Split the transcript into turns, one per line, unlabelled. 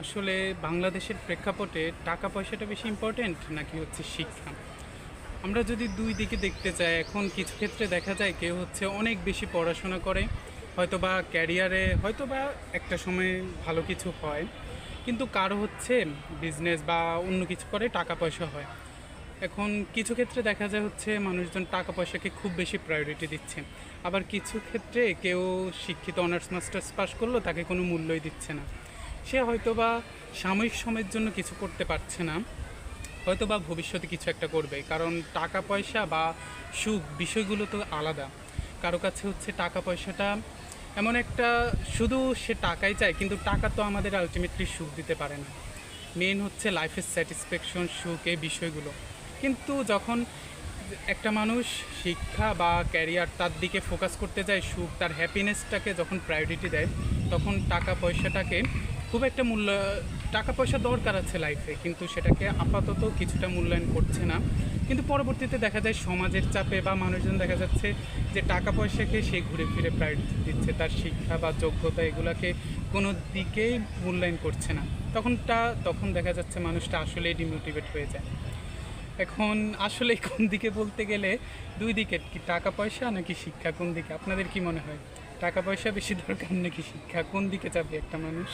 আসলে বাংলাদেশের প্রেক্ষাপটে টাকা পয়সাটা বেশি ইম্পর্টেন্ট নাকি হচ্ছে শিক্ষা? আমরা যদি দুই দিকে দেখতে চাই, এখন কিছু ক্ষেত্রে দেখা যায় কেউ হচ্ছে অনেক বেশি পড়াশোনা করে, হয়তোবা ক্যারিয়ারে হয়তোবা একটা সময় ভালো কিছু হয়, কিন্তু কারো হচ্ছে বিজনেস বা অন্য কিছু করে টাকা পয়সা হয়। এখন কিছু ক্ষেত্রে দেখা যায় হচ্ছে মানুষজন টাকা পয়সাকে খুব বেশি প্রায়োরিটি দিচ্ছে, আবার কিছু ক্ষেত্রে কেউ শিক্ষিত অনার্স মাস্টার্স পাস করলো তাকে কোনো মূল্যই দিচ্ছে না। সে হয়তোবা সাময়িক সময়ের জন্য কিছু করতে পারছে না, হয়তোবা ভবিষ্যতে কিছু একটা করবে, কারণ টাকা পয়সা বা সুখ বিষয়গুলো তো আলাদা। কারো কাছে হচ্ছে টাকা পয়সাটা এমন একটা, শুধু সে টাকাই চায়, কিন্তু টাকা তো আমাদের আলটিমেটলি সুখ দিতে পারে না। মেন হচ্ছে লাইফের স্যাটিসফ্যাকশন, সুখ, এই বিষয়গুলো। কিন্তু যখন একটা মানুষ শিক্ষা বা ক্যারিয়ার তার দিকে ফোকাস করতে যায়, সুখ, তার হ্যাপিনেসটাকে যখন প্রায়োরিটি দেয়, তখন টাকা পয়সাটাকে খুব একটা টাকা পয়সা দরকার আছে লাইফে, কিন্তু সেটাকে আপাতত কিছুটা মূল্যায়ন করছে না। কিন্তু পরবর্তীতে দেখা যায় সমাজের চাপে বা মানুষজন দেখা যাচ্ছে যে টাকা পয়সাকে সে ঘুরে ফিরে প্রায়োরিটি দিচ্ছে, তার শিক্ষা বা যোগ্যতা এগুলাকে কোনো দিকেই মূল্যায়ন করছে না। তখন দেখা যাচ্ছে মানুষটা আসলেই ডিমোটিভেট হয়ে যায়। এখন আসলে কোন দিকে বলতে গেলে দুই দিকে, কি টাকা পয়সা নাকি শিক্ষা, কোন দিকে আপনাদের কি মনে হয়? টাকা পয়সা বেশি দরকার নাকি শিক্ষা, কোন দিকে যাবে একটা মানুষ?